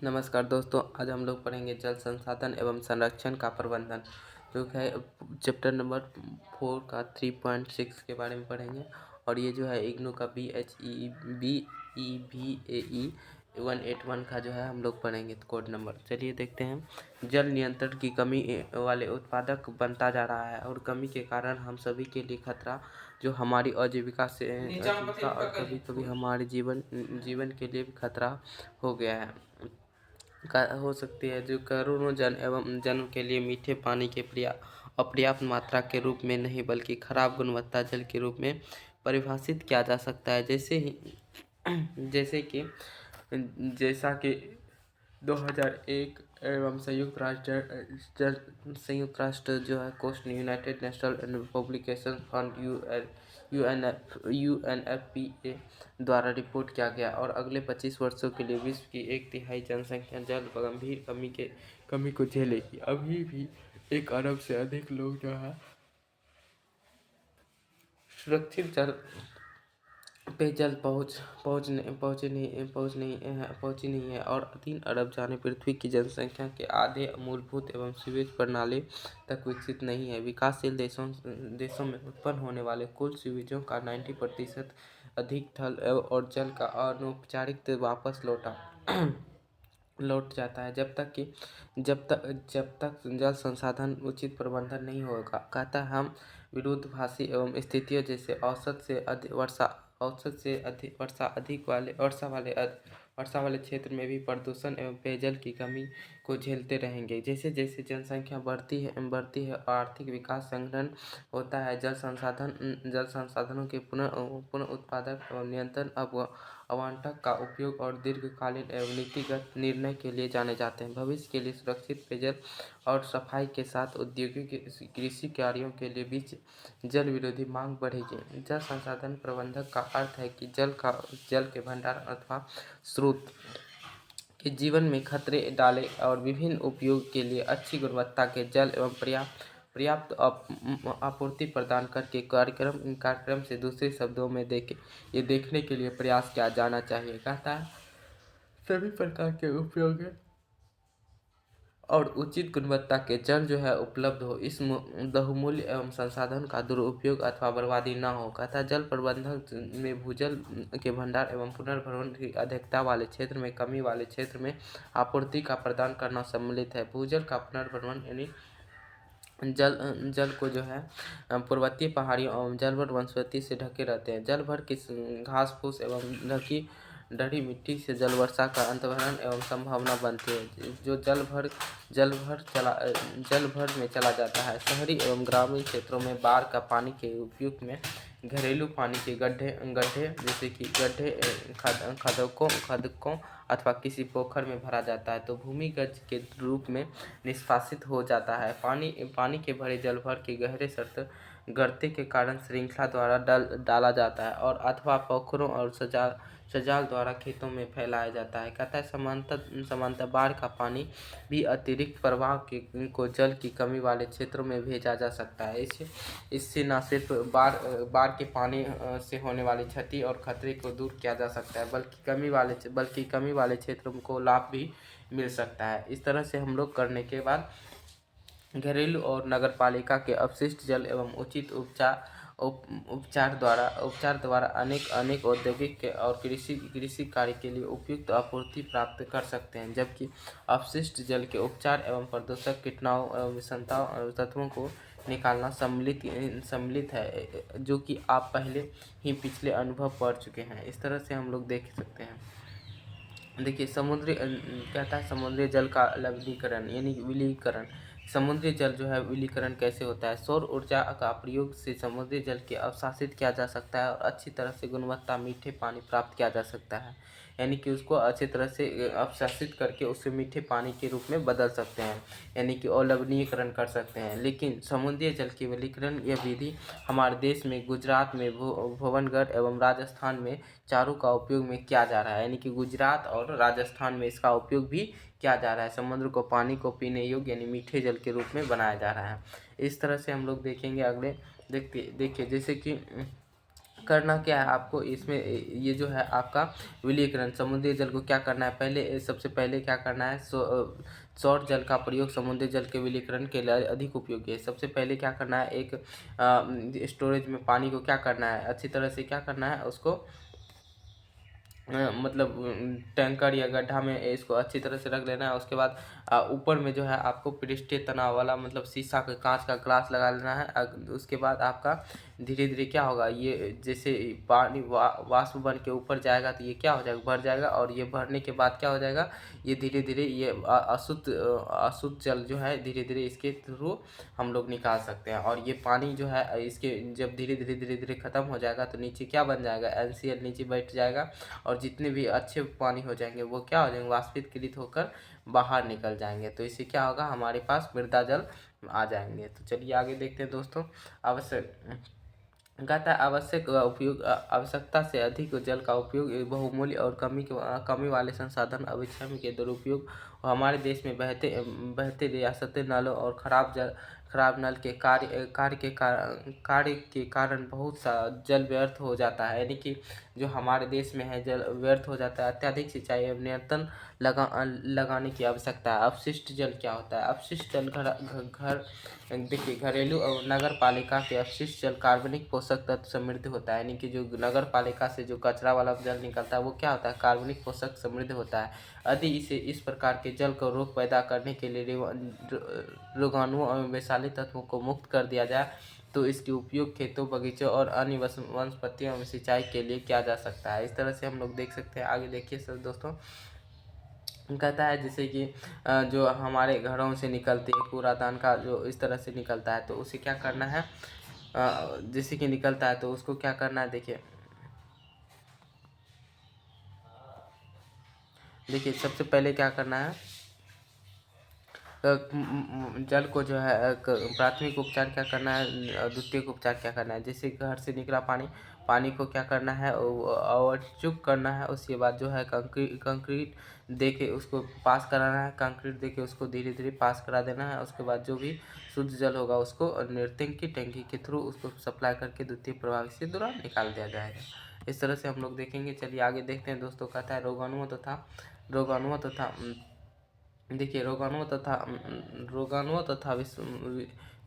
नमस्कार दोस्तों, आज हम लोग पढ़ेंगे जल संसाधन एवं संरक्षण का प्रबंधन, जो है चैप्टर नंबर 4 का 3.6 के बारे में पढ़ेंगे। और ये जो है इग्नू का BHEVAE 181 का जो है हम लोग पढ़ेंगे कोड नंबर। चलिए देखते हैं। जल नियंत्रण की कमी वाले उत्पादक बनता जा रहा है और कमी के कारण हम सभी के लिए खतरा, जो हमारी आजीविका और कभी कभी हमारे जीवन के लिए भी खतरा हो गया है हो सकती है, जो करोड़ों जन के लिए मीठे पानी के अपर्याप्त मात्रा के रूप में नहीं बल्कि खराब गुणवत्ता जल के रूप में परिभाषित किया जा सकता है। जैसा कि 2001 एवं संयुक्त राष्ट्र जो है कोस्ट united national publication fund UNFPA द्वारा रिपोर्ट किया गया। और अगले 25 वर्षों के लिए विश्व की 1/3 जनसंख्या जल गंभीर कमी को झेलेगी। अभी भी 1 अरब से अधिक लोग जो है सुरक्षित पेयजल पहुँची नहीं है और 3 अरब जाने पृथ्वी की जनसंख्या के आधे मूलभूत एवं सीवेज प्रणाली तक विकसित नहीं है। विकासशील देशों में उत्पन्न होने वाले कुल सीवेजों का 90% अधिक थल और जल का अनौपचारिक वापस लौट जाता है जब तक जल संसाधन उचित प्रबंधन नहीं होगा। कहता है हम विरोधाभासी एवं स्थितियों जैसे वर्षा वाले क्षेत्र में भी प्रदूषण एवं पेयजल की कमी को झेलते रहेंगे। जैसे जैसे जनसंख्या बढ़ती है और आर्थिक विकास संघनन होता है, जल संसाधनों के पुनः उत्पादक एवं नियंत्रण आवंटन का उपयोग और दीर्घकालीन एवं नीतिगत निर्णय के लिए जाने जाते हैं। भविष्य के लिए सुरक्षित पेयजल और सफाई के साथ औद्योगिक कृषि कार्यों के लिए बीच जल विरोधी मांग बढ़ेगी। जल संसाधन प्रबंधन का अर्थ है कि जल के भंडारण अथवा स्रोत के जीवन में खतरे डाले और विभिन्न उपयोग के लिए अच्छी गुणवत्ता के जल एवं पर्याप्त आपूर्ति प्रदान करके कार्यक्रम से दूसरे शब्दों में ये देखने के लिए प्रयास किया जाना चाहिए। कहता है सभी प्रकार के उपयोग और उचित गुणवत्ता के जल जो है उपलब्ध हो, इस बहुमूल्य एवं संसाधन का दुरुपयोग अथवा बर्बादी न हो। कहता है जल प्रबंधन में भूजल के भंडार एवं पुनर्भरण की अधिकता वाले क्षेत्र में कमी वाले क्षेत्र में आपूर्ति का प्रदान करना सम्मिलित है। भूजल का पुनर्भरण यानी जल को जो है पर्वतीय पहाड़ियों एवं जलभर वनस्पति से ढके रहते हैं। जल भर की घास फूस एवं ढड़ी मिट्टी से जल वर्षा का अंतर्भरण एवं संभावना बनती है, जो जल भर में चला जाता है। शहरी एवं ग्रामीण क्षेत्रों में बाढ़ का पानी के उपयोग में घरेलू पानी के गड्ढे जैसे कि खदकों अथवा किसी पोखर में भरा जाता है तो भूमिगत के रूप में निष्कासित हो जाता है। पानी के भरे जलभर के गहरे गर्ते के कारण श्रृंखला द्वारा डाला जाता है और अथवा पोखरों और सजाल द्वारा खेतों में फैलाया जाता है। कहता है समांतर बाढ़ का पानी भी अतिरिक्त प्रवाह को जल की कमी वाले क्षेत्रों में भेजा जा सकता है। इससे न सिर्फ बाढ़ के पानी से होने वाली क्षति और खतरे को दूर किया जा सकता है, बल्कि कमी वाले क्षेत्रों को लाभ भी मिल सकता है। इस तरह से हम लोग करने के बाद घरेलू और नगरपालिका के अपशिष्ट जल एवं उचित उपचार द्वारा अनेक औद्योगिक और कृषि कार्य के लिए उपयुक्त आपूर्ति प्राप्त कर सकते हैं। जबकि अपशिष्ट जल के उपचार एवं प्रदूषक कीटाणु एवं विषाक्तता तत्वों को निकालना सम्मिलित है, जो कि आप पहले ही पिछले अनुभव पढ़ चुके हैं। इस तरह से हम लोग देख सकते हैं। देखिए कहता है समुद्री जल का लवणीकरण यानी विलीकरण। समुद्री जल जो है विलीकरण कैसे होता है? सौर ऊर्जा का प्रयोग से समुद्री जल के अवशोषित किया जा सकता है और अच्छी तरह से गुणवत्ता मीठे पानी प्राप्त किया जा सकता है। यानी कि उसको अच्छी तरह से अवशोषित करके उसे मीठे पानी के रूप में बदल सकते हैं, यानी कि अवलवणीकरण कर सकते हैं। लेकिन समुद्री जल की विलीकरण यह विधि हमारे देश में गुजरात में भुवनगढ़ एवं राजस्थान में चारू का उपयोग में किया जा रहा है। यानी कि गुजरात और राजस्थान में इसका उपयोग भी किया जा रहा है। समुद्र को पानी को पीने योग्य यानी मीठे जल के रूप में बनाया जा रहा है। इस तरह से हम लोग देखेंगे अगले। देखिए जैसे कि करना क्या है आपको इसमें, ये जो है आपका विलयीकरण, समुद्री जल को क्या करना है, पहले सबसे पहले क्या करना है, सौर जल का प्रयोग समुद्री जल के विलयीकरण के लिए अधिक उपयोगी है। सबसे पहले क्या करना है, एक स्टोरेज में पानी को क्या करना है, अच्छी तरह से क्या करना है उसको, मतलब टैंकर या गड्ढा में इसको अच्छी तरह से रख लेना है। उसके बाद ऊपर में जो है आपको पृष्ठीय तनाव वाला मतलब शीशा का कांच का ग्लास लगा लेना है। उसके बाद आपका धीरे धीरे क्या होगा, ये जैसे पानी वाष्प बन के ऊपर जाएगा तो ये क्या हो जाएगा, भर जाएगा, और ये भरने के बाद क्या हो जाएगा, ये धीरे धीरे ये अशुद्ध जल जो है धीरे धीरे इसके थ्रू हम लोग निकाल सकते हैं। और ये पानी जो है इसके जब धीरे धीरे ख़त्म हो जाएगा तो नीचे क्या बन जाएगा, NaCl नीचे बैठ जाएगा, और जितने भी अच्छे पानी हो जाएंगे वो क्या हो जाएंगे, वाष्पीकृत होकर बाहर निकल जाएंगे। तो इससे क्या होगा, हमारे पास मृदा जल आ जाएंगे। तो चलिए आगे देखते हैं दोस्तों। आवश्यक कहता है आवश्यक उपयोग, आवश्यकता से अधिक जल का उपयोग बहुमूल्य और कमी वाले संसाधन अभिक्षम के दुरुपयोग, हमारे देश में बहते बहते रियासतें नलों और खराब नल के कार्य के कारण बहुत सा जल व्यर्थ हो जाता है। यानी कि जो हमारे देश में है जल व्यर्थ हो जाता है। अत्यधिक सिंचाई एवं नियंत्रण लगाने की आवश्यकता है। अपशिष्ट जल क्या होता है, अपशिष्ट जल घर देखिए घरेलू और नगर पालिका के अपशिष्ट जल कार्बनिक पोषक तत्व समृद्ध होता है। यानी कि जो नगर पालिका से जो कचरा वाला जल निकलता है वो क्या होता है, कार्बनिक पोषक समृद्ध होता है। यदि इसे इस प्रकार के जल को रोग पैदा करने के लिए रोगाणुओं और विषाली तत्वों को मुक्त कर दिया जाए तो इसके उपयोग खेतों, बगीचों और अन्य वनस्पतियों में सिंचाई के लिए किया जा सकता है। इस तरह से हम लोग देख सकते हैं। आगे देखिए सर दोस्तों, कहता है जैसे कि जो हमारे घरों से निकलती है कूड़ादान का जो इस तरह से निकलता है तो उसे क्या करना है, जैसे कि निकलता है तो उसको क्या करना है, देखिए सबसे पहले क्या करना है, जल को जो है प्राथमिक उपचार क्या करना है, द्वितीयक उपचार क्या करना है। जैसे घर से निकला पानी को क्या करना है, और चुप करना है। उसके बाद जो है कंक्रीट दे के उसको पास कराना है, कंक्रीट दे के उसको धीरे धीरे पास करा देना है। उसके बाद जो भी शुद्ध जल होगा उसको निर्तंक की टंकी के थ्रू उसको सप्लाई करके द्वितीय प्रभावी से दौरान निकाल दिया जाएगा। इस तरह से हम लोग देखेंगे। चलिए आगे देखते हैं दोस्तों। कहता है रोगाणुओं तथा देखिए रोगाणुओं तथा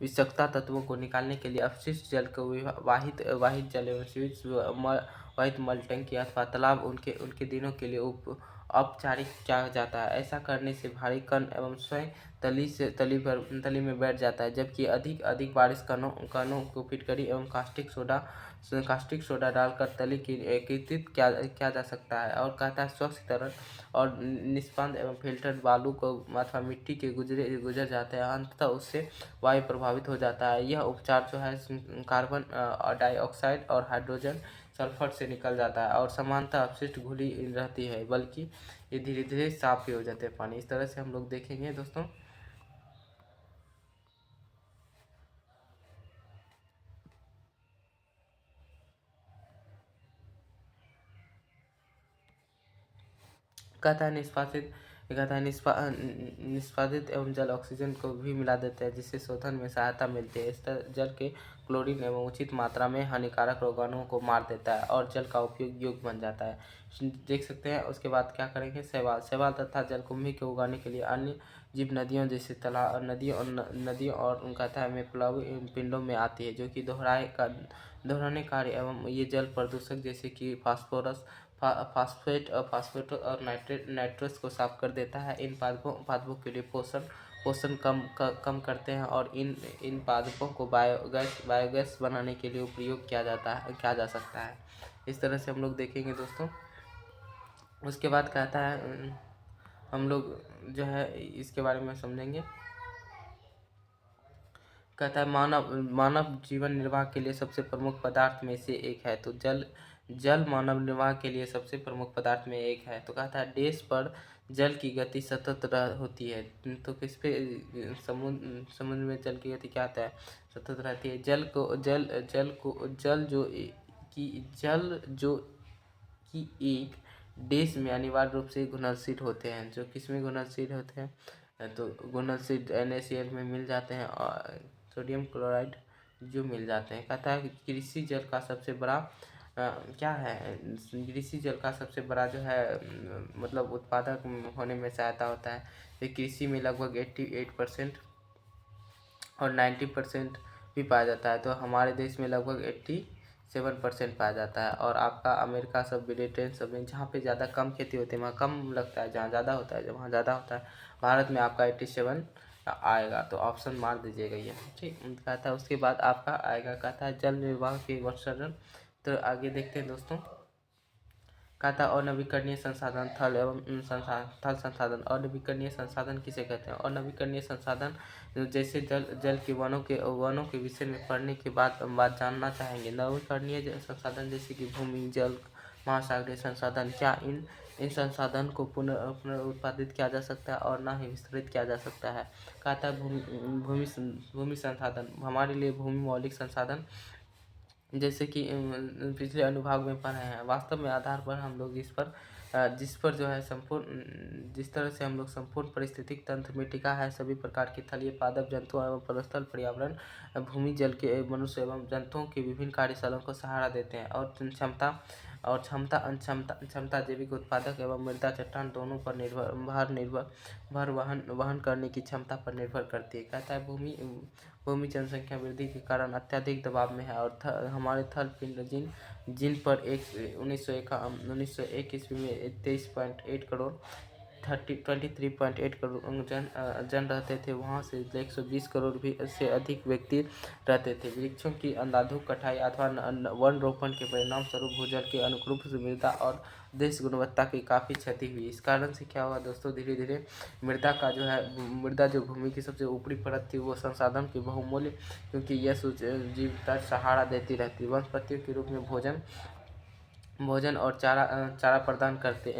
विषाक्तता तत्वों को निकालने के लिए अपशिष्ट जल को वाहित जल एवं वाहित मल टंकी अथवा तालाब उनके उनके दिनों के लिए औपचारिक किया जाता है। ऐसा करने से भारी कण एवं स्वयं तली में बैठ जाता है, जबकि अधिक अधिक बारिश कणों को फिटकरी एवं कास्टिक सोडा डालकर तली की एकीकृत किया जा सकता है। और कहता है स्वच्छ तरल और निष्पादन एवं फिल्टर बालू को अथवा मिट्टी के गुजर जाते हैं, अंततः उससे वायु प्रभावित हो जाता है। यह उपचार जो है कार्बन डाइऑक्साइड और हाइड्रोजन सल्फर से निकल जाता है और समानता अपशिष्ट घुली रहती है, बल्कि ये धीरे धीरे साफ भी हो जाते हैं पानी। इस तरह से हम लोग देखेंगे दोस्तों। कहता है निष्पादित एवं जल ऑक्सीजन को भी मिला देते हैं, जिससे शोधन में सहायता मिलती है। इस तरह जल के क्लोरीन एवं उचित मात्रा में हानिकारक रोगाणुओं को मार देता है और जल का उपयोग योग्य बन जाता है। देख सकते हैं। उसके बाद क्या करेंगे, शैवाल तथा जलकुंभी को उगाने के लिए अन्य जीव नदियों जैसे तालाब नदियों और कहता है में प्लवक पिंडों में आती है, जो कि दोहराने कार्य एवं ये जल प्रदूषक जैसे कि फास्फेट और नाइट्रस को साफ कर देता है। इन पादपों के लिए पोषण कम करते हैं और इन पादपों को बायोगैस बनाने के लिए उपयोग किया जा सकता है। इस तरह से हम लोग देखेंगे दोस्तों। उसके बाद कहता है हम लोग जो है इसके बारे में समझेंगे। कहता है मानव जीवन निर्वाह के लिए सबसे प्रमुख पदार्थ में से एक है। तो जल मानव निर्वाह के लिए सबसे प्रमुख पदार्थ में एक है। तो कहता है देश पर जल की गति सतत होती है। तो किस पे समुद्र में जल की गति क्या होता है, सतत रहती है। जल जो कि एक देश में अनिवार्य रूप से घुलनशील होते हैं। जो किस में घुलनशील होते हैं, तो घुलनशील NaCl में मिल जाते हैं और सोडियम क्लोराइड जो मिल जाते हैं। कहता है कि कृषि जल का सबसे बड़ा क्या है, कृषि जल का सबसे बड़ा जो है मतलब उत्पादक होने में सहायता होता है। ये कृषि में लगभग 88% और 90% भी पाया जाता है। तो हमारे देश में लगभग 87% पाया जाता है। और आपका अमेरिका सब, ब्रिटेन सब में जहाँ पे ज़्यादा कम खेती होती है वहाँ कम लगता है, जहाँ ज़्यादा होता है जब वहाँ ज़्यादा होता है। भारत में आपका 87 आएगा, तो ऑप्शन मार दीजिएगा ये, ठीक। कहता है उसके बाद आपका आएगा, कहता है जल निर्वाह के वर्षण। तो आगे देखते हैं दोस्तों, कहता है अनवीकरणीय संसाधन, थल संसाधन। अनवीकरणीय संसाधन किसे कहते हैं? अनवीकरणीय संसाधन जैसे जल के वनों के विषय में पढ़ने के बाद जानना चाहेंगे। नवीकरणीय संसाधन जैसे कि भूमि, जल, महासागरीय संसाधन, क्या इन संसाधन को पुनर्उत्पादित किया जा सकता है और ना ही विस्तृत किया जा सकता है। कहता है भूमि संसाधन, हमारे लिए भूमि मौलिक संसाधन जैसे कि पिछले अनुभाग में पढ़े हैं। वास्तव में आधार पर हम लोग जिस पर जो है संपूर्ण, जिस तरह से हम लोग संपूर्ण पारिस्थितिक तंत्र में टिका है, सभी प्रकार के थलीय पादप जंतुओं एवं परस्थल पर्यावरण, भूमि जल के मनुष्य एवं जंतुओं की विभिन्न कार्यशालाओं को सहारा देते हैं। और क्षमता जैविक उत्पादक एवं मृदा चट्टान दोनों पर भार वहन करने की क्षमता पर निर्भर करती है। कहता है भूमि जनसंख्या वृद्धि के कारण अत्यधिक दबाव में है और हमारे थल पिंड जिन पर 1901 ईस्वी में 23.8 करोड़ 23.8 करोड़ जन रहते थे, वहाँ से 120 करोड़ भी से अधिक व्यक्ति रहते थे। वृक्षों की अंधाधुंध कटाई अथवा वन रोपण के परिणाम स्वरूप भूजल के अनुरूप मृदा और देश गुणवत्ता की काफ़ी क्षति हुई। इस कारण से क्या हुआ दोस्तों, धीरे धीरे मृदा जो भूमि की सबसे ऊपरी परत थी वो संसाधन की बहुमूल्य, क्योंकि यह जीवता सहारा देती रहती, वनस्पतियों के रूप में भोजन और चारा प्रदान करती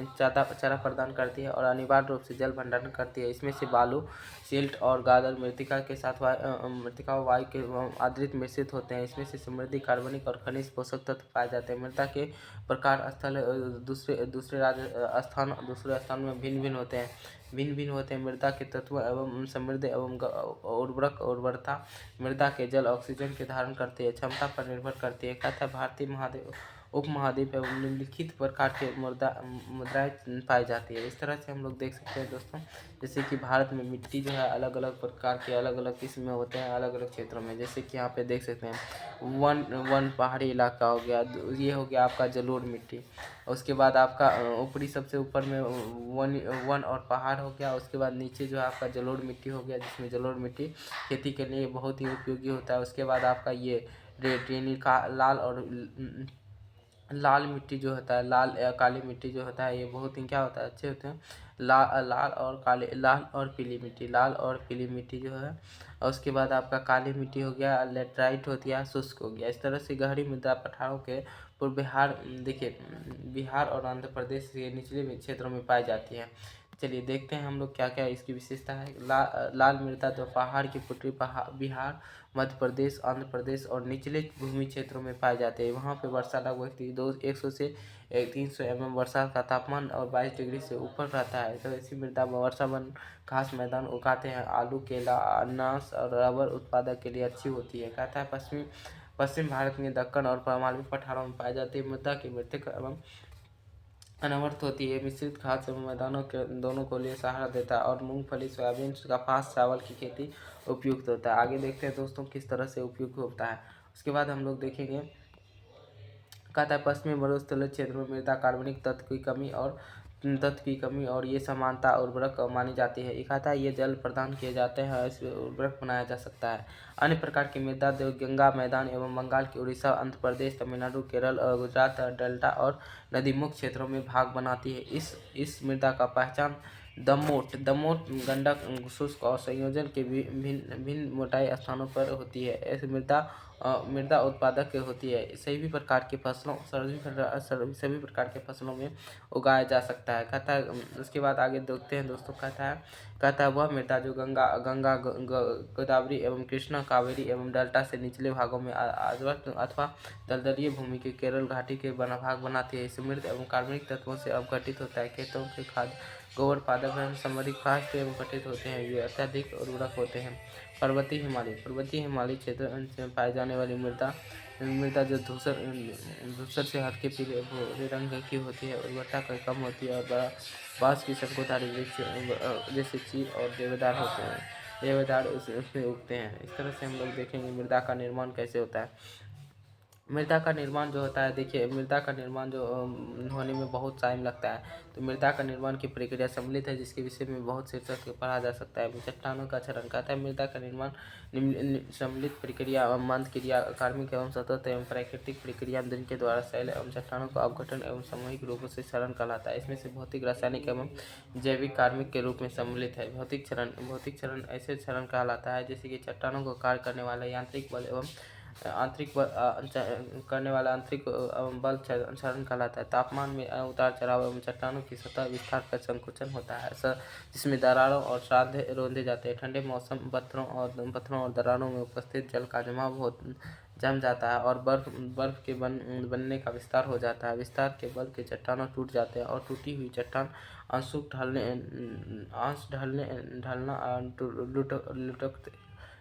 है और अनिवार्य रूप से जल भंडारण करती है। इसमें से बालू, सिल्ट और गादर मृत्तिका के साथ मृत्तिका व वायु के आधारित मिश्रित होते हैं। इसमें से समृद्धि कार्बनिक और खनिज पोषक तत्व पाए जाते हैं। मृदा के प्रकार स्थल दूसरे स्थान में भिन्न होते हैं। मृदा के तत्व एवं समृद्ध एवं उर्वरता मृदा के जल ऑक्सीजन के धारण करती है, क्षमता पर निर्भर करती है। कहता है भारतीय उपमहाद्वीप एवं निम्नलिखित प्रकार के मुद्राएं पाई जाती है। इस तरह से हम लोग देख सकते हैं दोस्तों, जैसे कि भारत में मिट्टी जो है अलग अलग प्रकार के अलग अलग किस्म में होते हैं अलग अलग क्षेत्रों में। जैसे कि यहाँ पे देख सकते हैं वन पहाड़ी इलाका हो गया, ये हो गया आपका जलोढ़ मिट्टी। उसके बाद आपका ऊपरी सबसे ऊपर में वन और पहाड़ हो गया। उसके बाद नीचे जो है आपका जलोढ़ मिट्टी हो गया, जिसमें जलोढ़ मिट्टी खेती के लिए बहुत ही उपयोगी होता है। उसके बाद आपका ये रेतीली का लाल मिट्टी जो होता है, काली मिट्टी जो होता है, ये बहुत ही क्या होता है, अच्छे होते हैं। लाल और पीली मिट्टी जो है। और उसके बाद आपका काली मिट्टी हो गया, लेटराइट होती है, शुष्क हो गया। इस तरह से गहरी मृदा पठारों के पूर्व बिहार और आंध्र प्रदेश के निचले क्षेत्रों में पाई जाती है। चलिए देखते हैं हम लोग क्या क्या इसकी विशेषता है। लाल मृदा तो पहाड़ की पुत्री बिहार, मध्य प्रदेश, आंध्र प्रदेश और निचले भूमि क्षेत्रों में पाए जाते हैं। वहाँ पे वर्षा लगभग 100 से 300 mm वर्षा का तापमान और 22 डिग्री से ऊपर रहता है। तो ऐसी मृदा में वर्षा वन घास मैदान उगाते हैं। आलू, केला, अनानास और रबर उत्पादक के लिए अच्छी होती है। कहता है पश्चिम भारत में दक्कन और पहाड़ी पठारों में पाई जाती है। मृदा की मृतिक एवं अनवरत होती है। मिश्रित घास एवं मैदानों के दोनों को लिए सहारा देता है और मूंगफली, सोयाबीन, कपास, चावल की खेती उपयुक्त होता है। आगे देखते हैं दोस्तों किस तरह से उपयुक्त होता है। उसके बाद हम लोग देखेंगे, कहता है पश्चिमी मरुस्थलीय क्षेत्र में मृदा कार्बनिक तत्व की कमी और ये समानता उर्वरक मानी जाती है। कहता है ये जल प्रदान किए जाते हैं, इससे उर्वरक बनाया जा सकता है। अन्य प्रकार की मृदा गंगा मैदान एवं बंगाल की उड़ीसा, आंध्र प्रदेश, तमिलनाडु, केरल और गुजरात डेल्टा और नदीमुख क्षेत्रों में भाग बनाती है। इस मृदा का पहचान दमोट गंडक, शुष्क और संयोजन के भिन्न मोटाई स्थानों पर होती है। ऐसी मृदा उत्पादक होती है। सभी प्रकार के फसलों में उगाया जा सकता है। कहता है उसके बाद आगे देखते हैं दोस्तों, कहता है वह मृदा जो गंगा गोदावरी एवं कृष्णा, कावेरी एवं डेल्टा से निचले भागों में आर्द्र अथवा दलदलीय भूमि के केरल घाटी के भाग बनाती है। समृद्ध एवं कार्बनिक तत्वों से अवगठित होता है। खेतों के खाद, गोबर पादप एवं समृद्ध खाद से गठित होते हैं। ये अत्यधिक उर्वरक होते हैं। पर्वतीय हिमालय क्षेत्र में पाई जाने वाली मृदा मृदा जो धूसर धूसर से हल्के पीले भूरे रंग की होती है, उर्वरता कम होती है और बाँस की शंकुधारी वृक्ष जैसे चीड़ और देवदार होते हैं, देवदार उसमें उगते हैं। इस तरह से हम लोग देखेंगे मृदा का निर्माण कैसे होता है। मृदा का निर्माण जो होता है, देखिए मृदा का निर्माण जो होने में बहुत टाइम लगता है। तो मृदा का निर्माण की प्रक्रिया सम्मिलित है, जिसके विषय में बहुत शीर्षक से पढ़ा जा सकता है। चट्टानों का क्षरण कहता है मृदा का निर्माण सम्मिलित प्रक्रिया मंद क्रिया कार्मिक एवं सतत एवं प्राकृतिक प्रक्रिया जिनके द्वारा शैल एवं चट्टानों का अपघटन एवं सामूहिक रूपों से क्षरण कहलाता है। इसमें से भौतिक, रासायनिक एवं जैविक कार्मिक के रूप में सम्मिलित है। भौतिक क्षरण ऐसे क्षरण कहलाता है जैसे कि चट्टानों को कार्य करने वाला यांत्रिक बल एवं आंतरिक करने वाला आंतरिक बल क्षरण कहलाता है। तापमान में उतार चढ़ाव एवं चट्टानों की सतह विस्तार का संकुचन होता है, जिसमें दरारों और सांधे रोंदे जाते हैं। ठंडे मौसम पत्थरों और दरारों में उपस्थित जल का जम जाता है और बर्फ के बनने का विस्तार हो जाता है। विस्तार के बल के चट्टानों टूट जाते हैं और टूटी हुई चट्टान अंश ढलना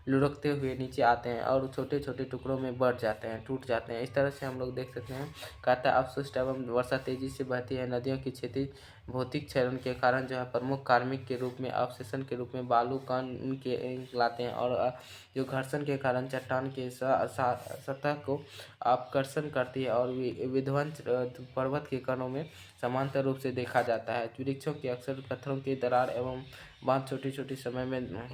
लुढ़कते हुए नीचे आते हैं और छोटे छोटे टुकड़ों में बढ़ जाते हैं, टूट जाते हैं। इस तरह से हम लोग देख सकते हैं। कहता है अपशिष्ट एवं वर्षा तेजी से बहती है नदियों की क्षति भौतिक क्षरण के कारण जो है प्रमुख कार्मिक के रूप में अवशेषण के रूप में बालू कण के लाते हैं और जो घर्षण के कारण चट्टान के सतह को अपकर्षण करती है और विध्वंस पर्वत के कणों में समांतर रूप से देखा जाता है। वृक्षों के अक्सर पत्थरों की दरार एवं बांध छोटी छोटी समय में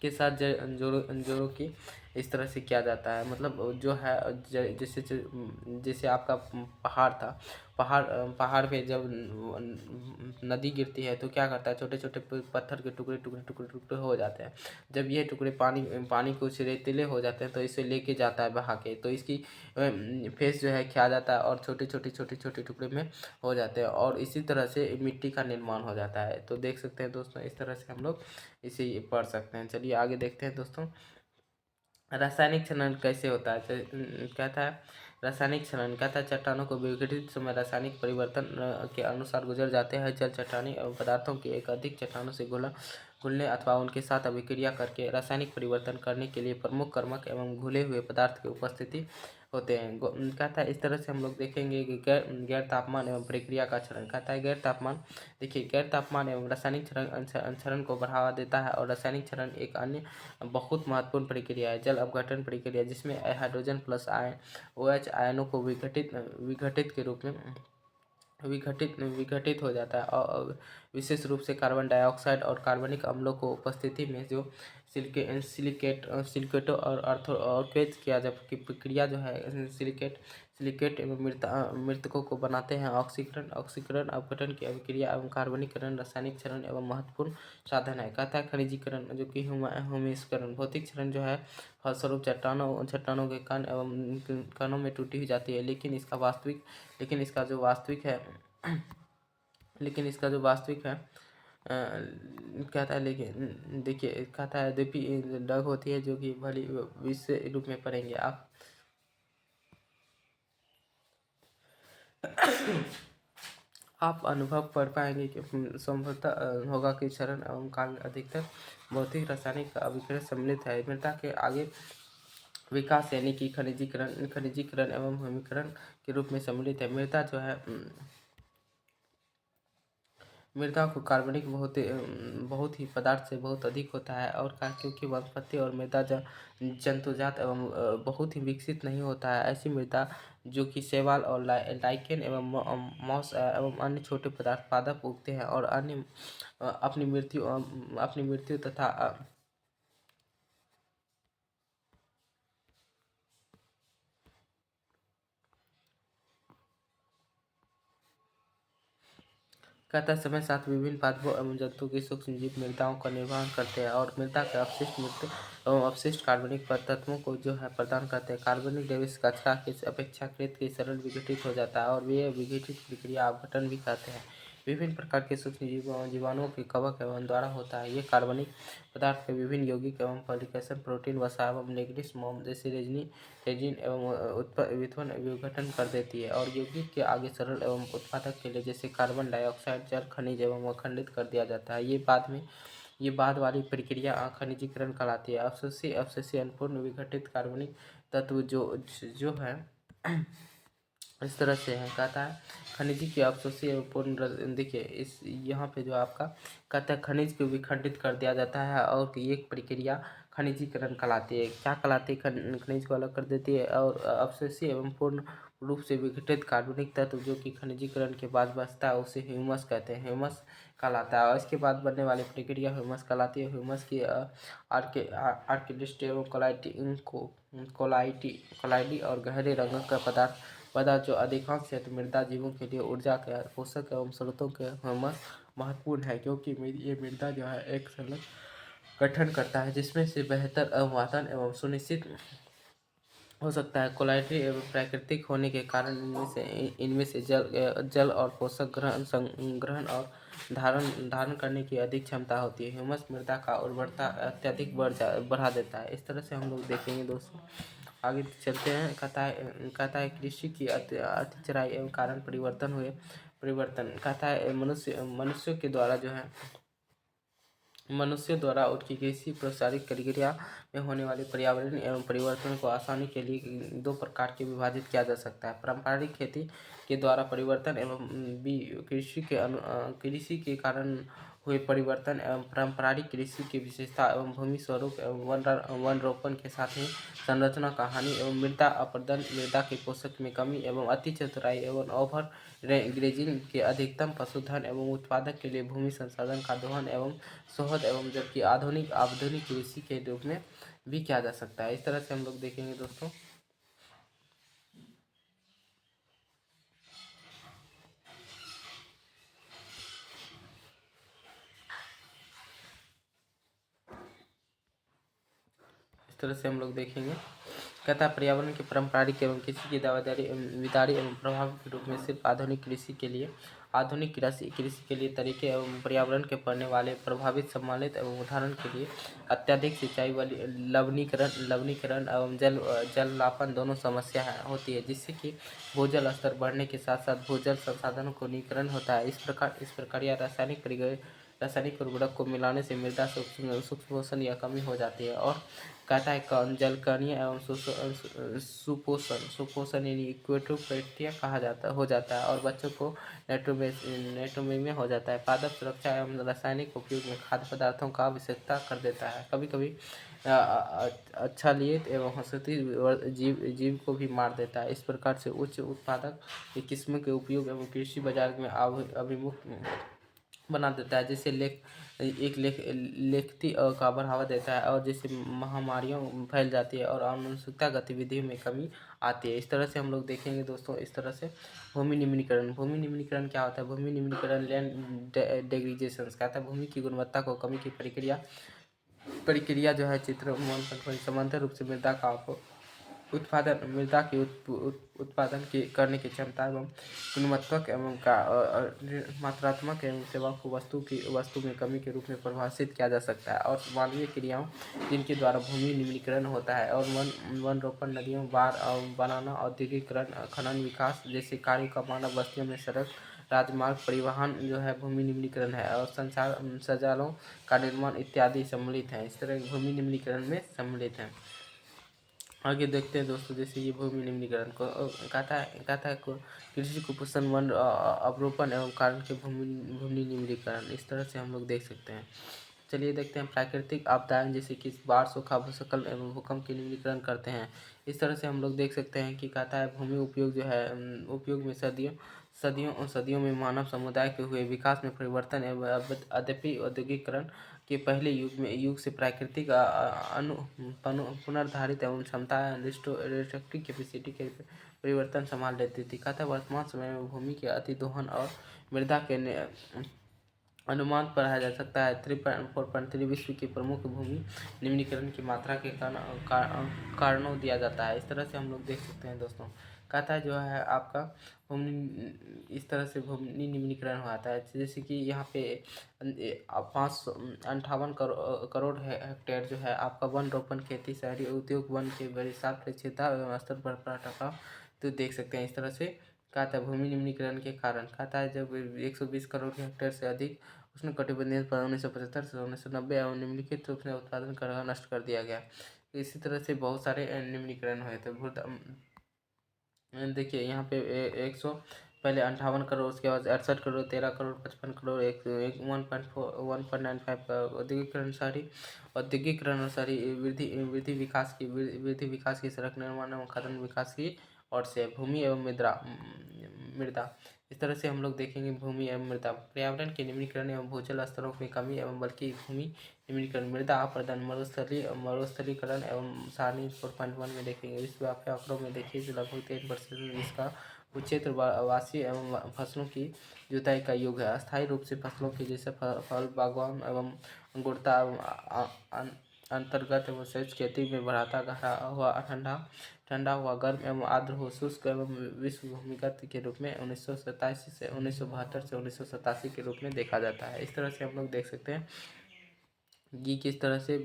के साथ जोड़ों की इस तरह से किया जाता है। मतलब जो है जैसे जैसे आपका पहाड़ था, पहाड़ पे जब नदी गिरती है तो क्या करता है, छोटे छोटे पत्थर के टुकड़े टुकड़े टुकड़े टुकड़े हो जाते हैं। जब ये टुकड़े पानी कुछ रेतीले हो जाते हैं तो इसे लेके जाता है बहा के, तो इसकी फेस जो है खिया जाता है और छोटे छोटे टुकड़े में हो जाते हैं और इसी तरह से मिट्टी का निर्माण हो जाता है। तो देख सकते हैं दोस्तों, इस तरह से हम लोग इसे पढ़ सकते हैं। चलिए आगे देखते हैं दोस्तों, रासायनिक क्षरण कैसे होता है। कहता है रासायनिक क्षरण कहता है चट्टानों को विघटित समय रासायनिक परिवर्तन के अनुसार गुजर जाते हैं। जल चट्टानी एवं पदार्थों की एक अधिक चट्टानों से घुलने अथवा उनके साथ अभिक्रिया करके रासायनिक परिवर्तन करने के लिए प्रमुख कर्मक एवं घुले हुए पदार्थ की उपस्थिति होते हैं। कहता है इस तरह से हम लोग देखेंगे कि गैर तापमान एवं प्रक्रिया का क्षरण। कहता है गैर तापमान, देखिए गैर तापमान एवं रासायनिक क्षरण को बढ़ावा देता है और रासायनिक क्षरण एक अन्य बहुत महत्वपूर्ण प्रक्रिया है, जल अपघटन प्रक्रिया, जिसमें हाइड्रोजन प्लस आयन OH आयनों को विघटित के रूप में विघटित हो जाता है और विशेष रूप से कार्बन डाइऑक्साइड और कार्बनिक अम्लों को उपस्थिति में जो सिलिकेटों और ऑर्गेज किया जबकि प्रक्रिया जो है सिलिकेट एवं मृतकों को बनाते हैं। ऑक्सीकरण अपघटन की अभिक्रिया एवं कार्बनीकरण रासायनिक क्षरण एवं महत्वपूर्ण साधन है। कहता है खनिजीकरण जो कि ह्यूमस्करण भौतिक क्षरण जो है फलस्वरूप चट्टानों के कण एवं कणों में टूटी हुई जाती है, लेकिन इसका जो वास्तविक है कहता है, लेकिन देखिए कहता है डग होती है जो कि भली विश्व रूप में पढ़ेंगे आप। आप अनुभव कर पाएंगे कि संभवतः होगा कि क्षरण एवं काल अधिकतर भौतिक रासायनिक अभिक्रिया सम्मिलित है। मृदा के आगे विकास यानी कि खनिजीकरण एवं भूमिकरण के रूप में सम्मिलित है। मृदा को कार्बनिक बहुत ही पदार्थ से बहुत अधिक होता है और क्योंकि वनस्पति और मृदा जंतुजात एवं बहुत ही विकसित नहीं होता है। ऐसी मृदा जो कि शैवाल और लाइकेन एवं मॉस एवं अन्य छोटे पदार्थ पादप उगते हैं और अन्य अपनी मृत्यु तथा कहता समय साथ विभिन्न पादपों एवं जंतुओं की सूक्ष्म जीव मृदाओं का निर्वहन करते हैं और मृदा के अपशिष्ट मृत एवं अपशिष्ट कार्बनिक तत्वों को जो है प्रदान करते हैं। कार्बनिक जैविक कचरा के अपेक्षाकृत के सरल विघटित हो जाता है और वे विघटित प्रक्रिया अपघटन भी कहते हैं। विभिन्न प्रकार के सूक्ष्म जीवाणुओं के कवक एवं द्वारा होता है। ये कार्बनिक पदार्थ के विभिन्न यौगिक एवं पॉलीकेशन प्रोटीन वसा एवं मैग्नीज मोम जैसे रेजिन एवं विघटन कर देती है और यौगिक के आगे सरल एवं उत्पादक के लिए जैसे कार्बन डाइऑक्साइड जल खनिज एवं अखंडित कर दिया जाता है। ये बाद वाली प्रक्रिया खनिजीकरण कहलाती है। अवशेषीय अनपूर्ण विघटित कार्बनिक तत्व जो है इस तरह से है। कहता है खनिज की अवशोषी एवं पूर्ण, देखिए इस यहाँ पे जो आपका कहता है खनिज को विखंडित कर दिया जाता है और एक प्रक्रिया खनिजीकरण कहलाती है। क्या कहलाती है? खनिज को अलग कर देती है। और अवशेषी एवं पूर्ण रूप से विघटित कार्बनिक तत्व जो कि खनिजीकरण के बाद बचता है उसे ह्यूमस कहते हैं, ह्यूमस कहलाता है। और इसके बाद बनने वाली प्रक्रिया ह्यूमस कहलाती है। ह्यूमस की आर्किलिस्ट एवं कोलाइडी और गहरे रंगों का पदार्थ जो अधिकांश क्षेत्र मृदा जीवों के लिए ऊर्जा के पोषक एवं स्रोतों के ह्यूमस महत्वपूर्ण है, क्योंकि ये मृदा जो है एक संलग्न गठन करता है जिसमें से बेहतर अववादन एवं सुनिश्चित हो सकता है। क्वालिटी एवं प्राकृतिक होने के कारण इनमें से जल और पोषक ग्रहण और धारण करने की अधिक क्षमता होती है। ह्यूमस मृदा का उर्वरता अत्यधिक बढ़ा देता है। इस तरह से हम लोग देखेंगे दोस्तों। आगे चलते हैं। कहता है कृषि की अति चराई एवं कारण परिवर्तन कहता है मनुष्यों के द्वारा जो है मनुष्यों द्वारा उनकी कृषि प्रसारित प्रक्रिया में होने वाले पर्यावरण एवं परिवर्तन को आसानी के लिए दो प्रकार के विभाजित किया जा सकता है। पारंपरिक खेती के द्वारा परिवर्तन एवं कृषि के कारण हुए परिवर्तन एवं पारंपरिक कृषि की विशेषता एवं भूमि स्वरूप एवं वन रोपण के साथ ही संरचना का हानि एवं मृदा अपरदन, मृदा के पोषक में कमी एवं अति चतुराई एवं ओवर ग्रेजिंग के अधिकतम पशुधन एवं उत्पादक के लिए भूमि संसाधन का दोहन एवं शोधन एवं जबकि आधुनिक कृषि के रूप में भी किया जा सकता है। इस तरह से हम लोग देखेंगे दोस्तों। इस तरह से हम लोग देखेंगे। कहता है पर्यावरण के पारंपरिक एवं कृषि की विदारी एवं प्रभाव के रूप में सिर्फ आधुनिक कृषि के लिए तरीके एवं पर्यावरण के पड़ने वाले प्रभावित सम्मिलित एवं उदाहरण के लिए अत्यधिक सिंचाई वाली लवणीकरण एवं जललापन दोनों समस्या होती है, जिससे कि भूजल स्तर बढ़ने के साथ साथ भूजल संसाधनों को नीकरण होता है। इस प्रक्रिया रासायनिक उर्वरक को मिलाने से मृदा सूक्ष्म पोषण या कमी हो जाती है। और कहता है जलकणीय एवं सुपोषण यानी इक्विटोप्रेटिया हो जाता है और बच्चों को नाइट्रोमेनिया हो जाता है। पादप सुरक्षा एवं रासायनिक उपयोग में खाद्य पदार्थों का आवश्यकता कर देता है। कभी कभी अच्छालित एवं हंसती जीव को भी मार देता है। इस प्रकार से उच्च उत्पादक किस्म के उपयोग एवं कृषि बाजार में अभिमुख बना देता है, जिससे लेखती का बढ़ावा देता है और जिससे महामारियाँ फैल जाती है और आनुवंशिकता गतिविधियों में कमी आती है। इस तरह से हम लोग देखेंगे दोस्तों। इस तरह से भूमि निम्नीकरण क्या होता है? भूमि निम्नीकरण लैंड डेग्रीजेशन कहता है भूमि की गुणवत्ता को कमी की प्रक्रिया जो है समांतर रूप से मृदा की उत्पादन करने की क्षमता एवं गुणवत्तात्मक एवं मात्रात्मक एवं सेवा को वस्तु में कमी के रूप में परिभाषित किया जा सकता है। और मानवीय क्रियाओं जिनके द्वारा भूमि निम्नीकरण होता है और वन रोपण, नदियों बाढ़ बनाना, औद्योगिकरण, खनन विकास जैसे कार्यों का मानव बस्तियों में सड़क, राजमार्ग, परिवहन जो है भूमि निम्नीकरण है और शौचालयों का निर्माण इत्यादि सम्मिलित हैं। इस तरह भूमि निम्नीकरण में सम्मिलित हैं। आगे देखते हैं दोस्तों। जैसे ये भूमि निम्नीकरण को कहता है कृषि कुपोषण, वन अवरोपण एवं कारण के भूमि निम्नीकरण। इस तरह से हम लोग देख सकते हैं। चलिए देखते हैं प्राकृतिक आपदाएं जैसे कि बाढ़, सूखा, भूस्खलन एवं भूकंप की निम्नीकरण करते हैं। इस तरह से हम लोग देख सकते हैं कि कहता है भूमि उपयोग जो है उपयोग में सदियों में मानव समुदाय के हुए विकास में परिवर्तन एवं यद्यपि औद्योगिकरण के पहले युग से प्राकृतिक पुनर्धारित एवं क्षमता रिस्ट्रक्टिव कैपेसिटी के परिवर्तन संभाल लेती थी। कहता है वर्तमान समय में भूमि के अति दोहन और मृदा के अनुमान पढ़ाया जा सकता है। 3.4.3 विश्व की प्रमुख भूमि निम्नीकरण की मात्रा के कारणों दिया जाता है। इस तरह से हम लोग देख सकते हैं दोस्तों। कहता है जो है आपका इस तरह से भूमि निम्नीकरण होता है। जैसे कि यहाँ पे 558 करोड़ हेक्टेयर जो है आपका वन रोपण, खेती, शहरी उद्योग, वन के विशाल क्षेत्रफल एवं स्तर पर पर्यटक तो देख सकते हैं। इस तरह से कहता है भूमि निम्नीकरण के कारण कहता है जब 120 करोड़ हेक्टेयर से अधिक उष्णकटिबंधीय पर 1975 से 1990 एवं निम्नलिखित रूप से उत्पादन कर नष्ट कर दिया गया। इसी तरह से बहुत सारे निम्नीकरण हुए थे। देखिए यहाँ पे 100 पहले 58 करोड़, उसके बाद 68 करोड़, 13 करोड़, 55 करोड़, एक एक 1.95 का औद्योगिकरण अनुसारी वृद्धि विकास की सड़क निर्माण एवं खनन विकास की ओर से भूमि एवं मृदा। इस तरह से हम लोग देखेंगे भूमि एवं मृदा, पर्यावरण के निम्नीकरण एवं भूजल स्तरों में कमी एवं बल्कि भूमि निम्नीकरण, मृदा अपरदन, मरुस्थलीकरण एवं सारणी 4.1 में देखेंगे। विश्वव्यापी आंकड़ों में देखिए जो लगभग 3% इसका क्षेत्र वासी एवं फसलों की जुताई का योग है। अस्थायी रूप से फसलों के जैसे फल बागवान एवं अंगूरता अंतर्गत एवं संयुक्त खेती में बढ़ाता गहरा हुआ ठंडा हुआ गर्म एवं आर्द्र हो शुष्क एवं विश्व भूमिगत के रूप में 1987 से 1972 से 1987 के रूप में देखा जाता है। इस तरह से हम लोग देख सकते हैं कि किस तरह से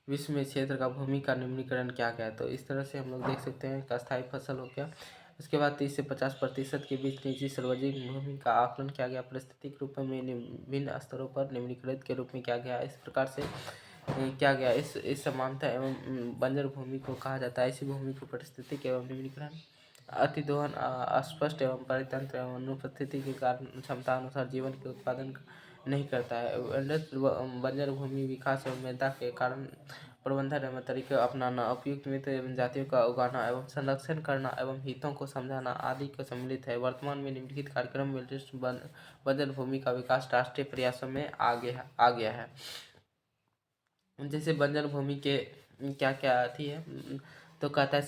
विश्व में क्षेत्र का भूमि का निम्नीकरण किया गया। तो इस तरह से हम लोग देख सकते हैं कि अस्थायी फसल हो गया। उसके बाद 30 से 50% के बीच निजी सार्वजनिक भूमि का आकलन किया गया, पारिस्थितिक रूप में विभिन्न स्तरों पर निम्नीकृत के रूप में किया गया। इस प्रकार से क्या गया इस समानता एवं बंजर भूमि को कहा जाता है। इसी भूमि को पारिस्थितिक एवं निम्नीकरण अतिदोहन अस्पष्ट एवं परितंत्र एवं अनुपस्थिति के कारण क्षमता अनुसार जीवन के उत्पादन नहीं करता है। बंजर भूमि विकास एवं मृदा के कारण प्रबंधन एवं तरीके अपनाना, उपयुक्त मित्र एवं जातियों का उगाना एवं संरक्षण करना एवं हितों को समझाना आदि को सम्मिलित है। वर्तमान में निम्नलिखित कार्यक्रम में बंजर भूमि का विकास राष्ट्रीय प्रयासों में आ गया है। जैसे बंजर भूमि के क्या क्या थी है, तो कहता है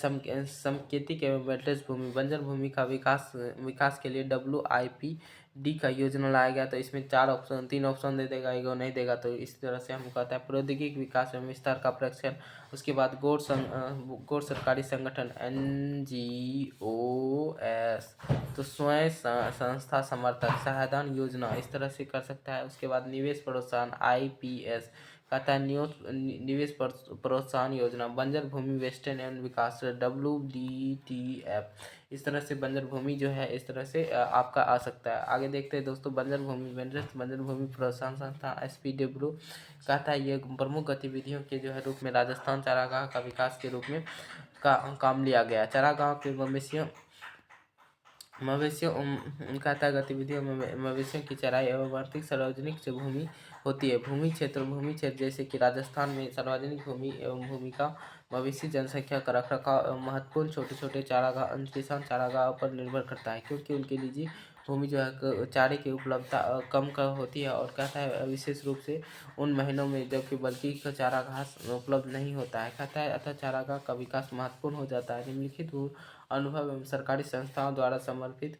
समकेतिक एवं वेल्टेज भूमि, बंजर भूमि का विकास के लिए WIPD का योजना लाया गया। तो इसमें 3 ऑप्शन दे देगा, एगो नहीं देगा। तो इस तरह से हम कहता है प्रौद्योगिक विकास एवं विस्तार का परीक्षण। उसके बाद गैर सरकारी संगठन NGOs, तो स्वयं संस्था समर्थक सहायता योजना इस तरह से कर सकता है। उसके बाद निवेश प्रोत्साहन IPS कहता है निवेश प्रोत्साहन योजना, बंजर भूमि वेस्टर्न एवं विकास WDTF। इस तरह से बंजर भूमि जो है इस तरह से आपका आ सकता है। आगे देखते हैं दोस्तों, बंजर भूमि प्रोत्साहन संस्था SPW कहता है ये प्रमुख गतिविधियों के जो है रूप में राजस्थान चारागाह का विकास के रूप में काम लिया गया। चारागाह के मवेशियों कहता है गतिविधियों में मवेशियों की चराई एवं आर्थिक सार्वजनिक से भूमि होती है। भूमि क्षेत्र जैसे कि राजस्थान में सार्वजनिक भूमि एवं भूमि का मवेशी जनसंख्या का रखरखाव एवं महत्वपूर्ण छोटे छोटे चारागाह किसान चारागाह पर निर्भर करता है, क्योंकि उनके निजी भूमि जो है चारे की उपलब्धता कम का होती है। और कहता है विशेष रूप से उन महीनों में जबकि बल्कि का चारा घास उपलब्ध नहीं होता है। कहता है अतः चारागाह का विकास महत्वपूर्ण हो जाता है। निम्नलिखित अनुभव एवं सरकारी संस्थाओं द्वारा समर्पित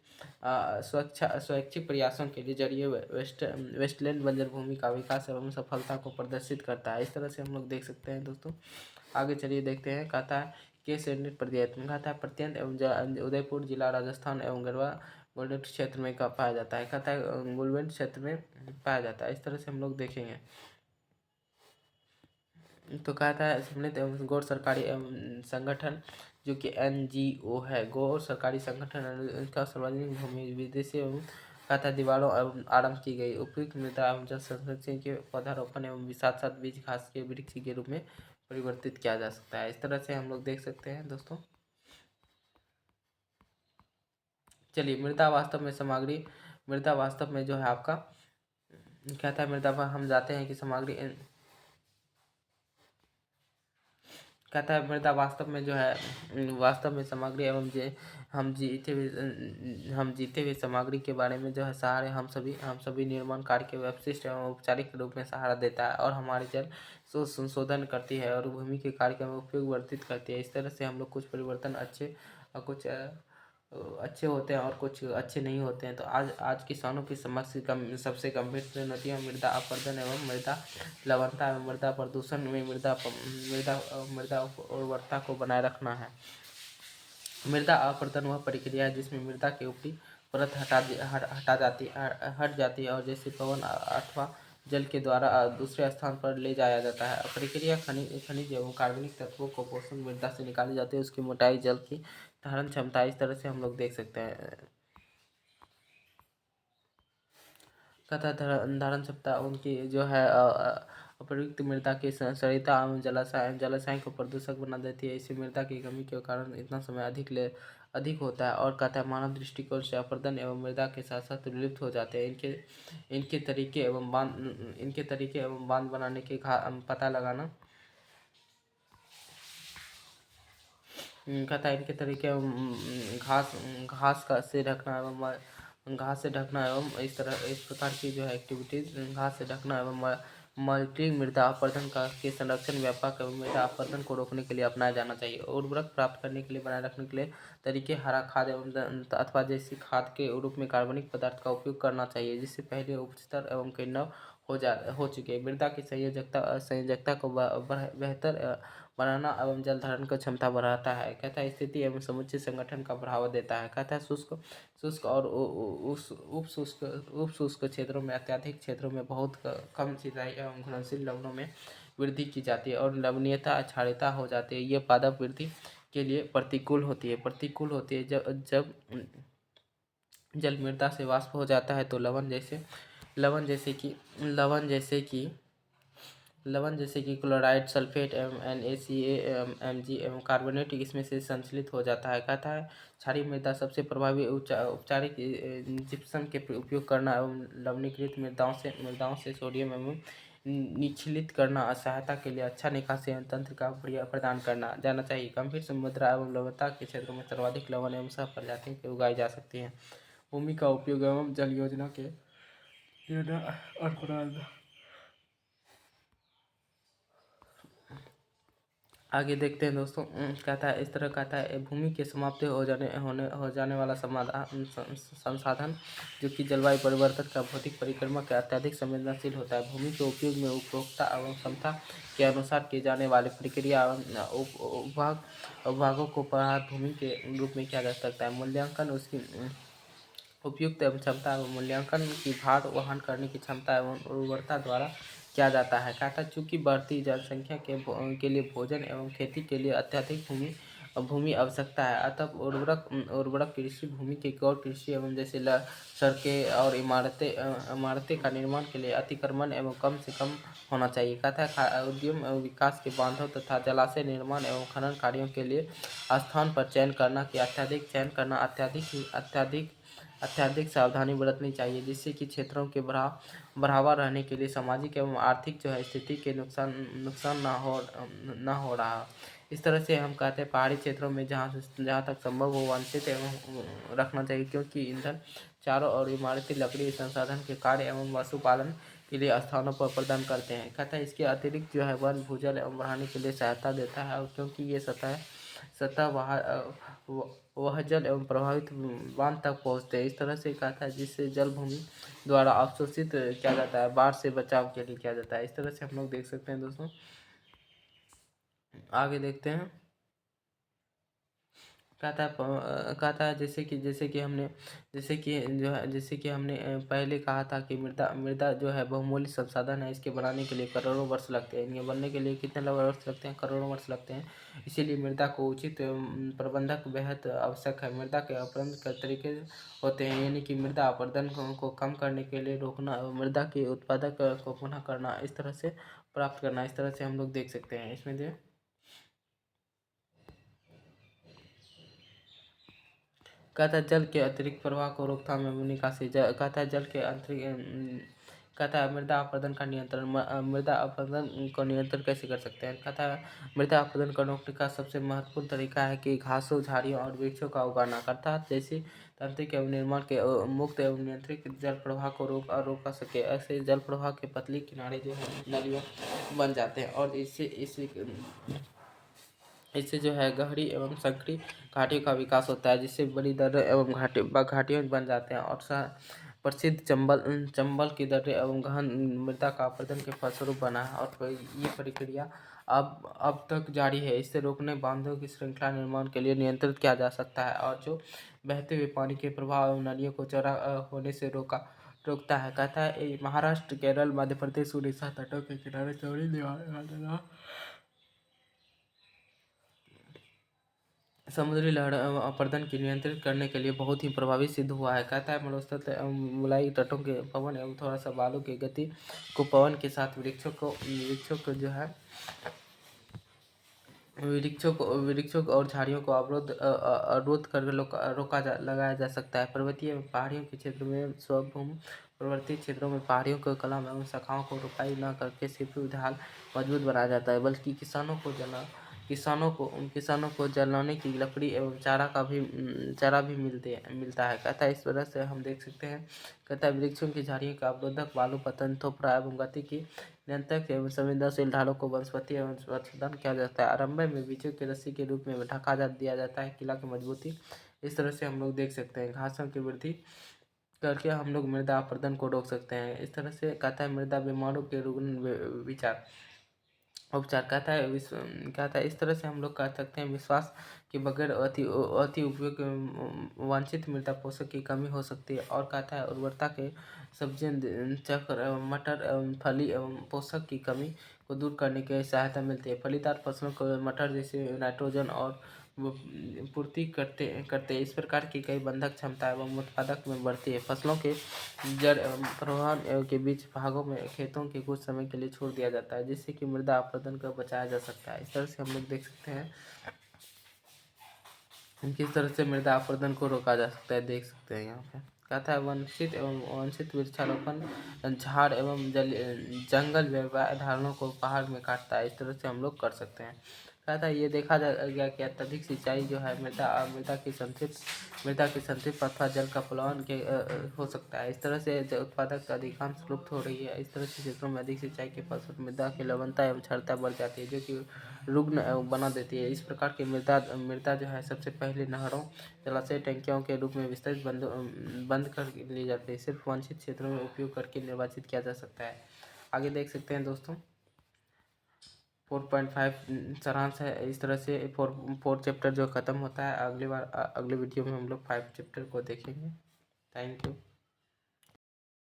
स्वैच्छिक प्रयासों के जरिए वेस्टलैंड बंजर भूमि का विकास एवं सफलता को प्रदर्शित करता है। इस तरह से हम लोग देख सकते हैं दोस्तों। आगे चलिए देखते हैं। कहता है कहता है प्रत्यंत एवं उदयपुर जिला राजस्थान एवं गढ़वा गोल्डन क्षेत्र में पाया जाता है। कहता है गुलबेंड क्षेत्र में पाया जाता है। इस तरह से हम लोग देखेंगे। तो कहता है सम्मिलित एवं गैर सरकारी एवं संगठन जो कि NGO है, गैर सरकारी संगठन इसका सार्वजनिक भूमि विदेशी एवं कहता है दीवारों एवं आरंभ की गई उपयुक्त मृदा एवं जल संरक्षण के पौधारोपण एवं साथ साथ बीज घास के वृक्ष के रूप में परिवर्तित किया जा सकता है। इस तरह से हम लोग देख सकते हैं दोस्तों। चलिए मृदा वास्तव में जो है आपका कहता है मृदा पर हम जाते हैं कि सामग्री कहता है मृदा वास्तव में जो है वास्तव में सामग्री एवं हम जीते हुए सामग्री के बारे में जो है सहारे हम सभी निर्माण कार्य के व्यवशिष्ट एवं औपचारिक रूप में सहारा देता है और हमारे जल संशोधन करती है और भूमि के कार्य में उपयोग वर्धित करती है। इस तरह से हम लोग कुछ परिवर्तन अच्छे होते हैं और कुछ अच्छे नहीं होते हैं। तो आज किसानों की समस्या सबसे गंभीर चुनौतियाँ मृदा अपरदन एवं मृदा लवणता एवं मृदा प्रदूषण में मृदा उर्वरता को बनाए रखना है। मृदा अपरदन वह प्रक्रिया है जिसमें मृदा की ऊपरी परत हट जाती है और जैसे पवन अथवा जल के द्वारा दूसरे स्थान पर ले जाया जाता है। प्रक्रिया खनिज एवं कार्बनिक तत्वों को पोषण मृदा से निकाली जाती है। उसकी मोटाई, जल की धारण क्षमता इस तरह से हम लोग देख सकते हैं। तथा धारण क्षमता उनकी जो है अप्रयुक्त मृदा की सरिता एवं जलाशय को प्रदूषक बना देती है। इसी मृदा की कमी के कारण इतना समय अधिक होता है। और कहता है मानव दृष्टिकोण से अपरदन एवं मृदा के साथ साथ विलुप्त हो जाते हैं। इनके तरीके एवं बांध बनाने के पता लगाना। कहता है इनके तरीके घास घास का से ढकना एवं घास से ढकना एवं इस प्रकार की जो है एक्टिविटीज घास से ढकना एवं मल्चिंग मृदा अपरदन के संरक्षण व्यापक एवं मृदा अपरदन को रोकने के लिए अपनाया जाना चाहिए। उर्वरक प्राप्त करने के लिए बनाए रखने के लिए तरीके हरा खाद एवं अथवा जैसी खाद के रूप में कार्बनिक पदार्थ का उपयोग करना चाहिए, जिससे पहले उपस्तर एवं किण्व हो चुके मृदा की संयोजकता को बेहतर बनाना एवं जल धारण की क्षमता बढ़ाता है। कहता है स्थिति एवं समुचित संगठन का बढ़ावा देता है। कहता है शुष्क और उप शुष्क क्षेत्रों में अत्यधिक क्षेत्रों में बहुत कम सिंचाई एवं घुलनशील लवणों में वृद्धि की जाती है और लवणीयता क्षारीयता हो जाती है। ये पादप वृद्धि के लिए प्रतिकूल होती है। जब जल मृदा से वाष्प हो जाता है तो लवण जैसे कि क्लोराइड, सल्फेट एवं NaCl, Mg एवं कार्बोनेट इसमें से संचलित हो जाता है। कहता है क्षारीय मृदा सबसे प्रभावी औपचारिक जिप्सम के उपयोग करना एवं लवणीकृत मृदाओं से सोडियम एवं निच्छिलित करना सहायता के लिए अच्छा निकासी एवं तंत्र का प्रदान करना जाना चाहिए। गंभीर समुद्र एवं लवणता के क्षेत्रों में सर्वाधिक लवण एवं सह प्रजातियों के उगाई जा सकती हैं। भूमि का उपयोग एवं जल योजना के और आगे देखते हैं दोस्तों। कहता है इस तरह कहता है भूमि के समाप्ति हो जाने वाला संसाधन जो कि जलवायु परिवर्तन का भौतिक परिक्रमा के अत्यधिक संवेदनशील होता है। भूमि के उपयोग में उपभोक्ता एवं क्षमता के अनुसार किए जाने वाली प्रक्रिया एवं उपभागों को प्रभावित भूमि के रूप में किया जा सकता है। मूल्यांकन उसकी उपयुक्त एवं क्षमता एवं मूल्यांकन की भार वहन करने की क्षमता एवं उर्वरता द्वारा किया जाता है। कहता है चूँकि बढ़ती जनसंख्या के लिए भोजन एवं खेती के लिए अत्यधिक भूमि आवश्यकता है, अतः उर्वरक कृषि भूमि के गौण कृषि एवं जैसे सड़कें और इमारतें का निर्माण के लिए अतिक्रमण एवं कम से कम होना चाहिए। कहता है उद्यम एवं विकास के बांधों तथा जलाशय निर्माण एवं खनन कार्यों के लिए स्थान पर चयन करना अत्यधिक सावधानी बरतनी चाहिए, जिससे कि क्षेत्रों के बढ़ावा रहने के लिए सामाजिक एवं आर्थिक जो है स्थिति के नुकसान ना हो रहा। इस तरह से हम कहते हैं पहाड़ी क्षेत्रों में जहाँ तक संभव हो वांछित एवं रखना चाहिए, क्योंकि ईंधन चारों ओर इमारती लकड़ी संसाधन के कार्य एवं पशुपालन के लिए स्थानों पर प्रदान करते हैं। कहता है इसके अतिरिक्त जो है वन भूजल एवं बढ़ाने के लिए सहायता देता है, और क्योंकि ये सतह वह जल एवं प्रभावित बांध तक पहुँचते हैं। इस तरह से कहता है जिससे जल भूमि द्वारा अवशोषित किया जाता है, बाढ़ से बचाव के लिए किया जाता है। इस तरह से हम लोग देख सकते हैं दोस्तों। आगे देखते हैं। कहता है जैसे कि हमने पहले कहा था कि मृदा जो है बहुमूल्य संसाधन है। इसके बनाने के लिए करोड़ों वर्ष लगते हैं। इनके बनने के लिए कितने वर्ष लगते हैं? करोड़ों वर्ष लगते हैं। इसीलिए मृदा को उचित प्रबंधक बेहद आवश्यक है। मृदा के अपरदन के तरीके होते हैं, यानी कि मृदा अपरदन को कम करने के लिए रोकना और मृदा के उत्पादक को पुनः करना, इस तरह से प्राप्त करना। इस तरह से हम लोग देख सकते हैं। इसमें जो कहता है जल के अतिरिक्त प्रवाह को रोकथाम एवं निकासी। कहता है जल के कहता है मृदा अपरदन का नियंत्रण। मृदा अपरदन को नियंत्रण कैसे कर सकते हैं? कहता है मृदा अपरदन को रोकने का सबसे महत्वपूर्ण तरीका है कि घासों, झाड़ियों और वृक्षों का उगाना। अर्थात जैसे तांत्रिक एवं निर्माण के मुक्त एवं नियंत्रित जल प्रवाह को रोका सके। ऐसे जल प्रवाह के पतली किनारे जो है नलियों बन जाते हैं, और इससे जो है गहरी एवं संकरी घाटियों का विकास होता है, जिससे बड़ी दर्रे एवं घाटियों बन जाते हैं। और प्रसिद्ध चंबल की दर्रे एवं गहन मृदा का अपरदन के फलस्वरूप बना है, और ये प्रक्रिया अब तक जारी है। इससे रोकने बांधों की श्रृंखला निर्माण के लिए नियंत्रित किया जा सकता है, और जो बहते हुए पानी के प्रवाह एवं नदियों को चौड़ा होने से रोकता है। कहता है महाराष्ट्र, केरल, मध्य प्रदेश, उड़ीसा तटों के किनारे चौड़ी दीवारें समुद्री लहर अपर्दन की नियंत्रित करने के लिए बहुत ही प्रभावी सिद्ध हुआ है। कहता है मरुस्थल मलाई तटों के पवन एवं थोड़ा सा बालू की गति को पवन के साथ वृक्षों को जो है वृक्षों को और झाड़ियों को अवरोध कर लगाया जा सकता है। पर्वतीय एवं पहाड़ियों के क्षेत्र में स्वभूम पर्वतीय क्षेत्रों में पहाड़ियों को कलम एवं शाखाओं को रोपाई न करके सिर्फ ढाल मजबूत बनाया जाता है, बल्कि किसानों को जलाने की लकड़ी एवं चारा भी मिलता है। कहता है इस वजह से हम देख सकते हैं। कहता है वृक्षों की झाड़ियों का अवरोधक, बालू पतन, थोपड़ा एवं गति की नियंत्रक एवं संवेदनशील ढालों को वनस्पति एवं संवर्धन किया जाता है। आरंभ में बीजों की रस्सी के रूप में दिया जाता है किला की मजबूती। इस तरह से हम लोग देख सकते हैं घासों की वृद्धि करके हम लोग मृदा अपरदन को रोक सकते हैं। इस तरह से कहता है मृदा बीमारों के रुग्ण विचार उपचार। कहता है इस तरह से हम लोग कह सकते हैं विश्वास के बगैर अति उपयोग वांछित मृदा पोषक की कमी हो सकती है। और कहता है उर्वरता के सब्जियां चक्र एवं मटर एवं फली एवं पोषक की कमी को दूर करने की सहायता मिलती है। फलीदार फसलों को मटर जैसे नाइट्रोजन और पूर्ति करते इस प्रकार की कई बंधक क्षमता एवं उत्पादक में बढ़ती है। फसलों के जड़ एवं प्रवाह के बीच भागों में खेतों के कुछ समय के लिए छोड़ दिया जाता है, जिससे कि मृदा अपरदन का बचाया जा सकता है। इस तरह से हम लोग देख सकते हैं किस तरह से मृदा अपरदन को रोका जा सकता है। देख सकते हैं यहाँ पे कहता है वांछित वृक्षारोपण झाड़ एवं जंगल व्यवहार धारणों को पहाड़ में काटता है। इस तरह से हम लोग कर सकते हैं। कहता है ये देखा गया कि अत्यधिक सिंचाई जो है मृदा की संतृप्त अथवा जल का प्लावन के हो सकता है। इस तरह से उत्पादक अधिकांश लुप्त हो रही है। इस तरह से क्षेत्रों में अधिक सिंचाई के फलस्वरूप मृदा की लवणता एवं क्षारता बढ़ जाती है, जो कि रुग्ण बना देती है। इस प्रकार की मृदा जो है सबसे पहले नहरों, जलाशय, टंकियों के रूप में विस्तृत बंद कर ली जाती है। सिर्फ वांछित क्षेत्रों में उपयोग करके निर्वाचित किया जा सकता है। आगे देख सकते हैं दोस्तों 4.5 सारांश है। इस तरह से फोर चैप्टर जो ख़त्म होता है। अगली वीडियो में हम लोग 5 चैप्टर को देखेंगे। Thank you.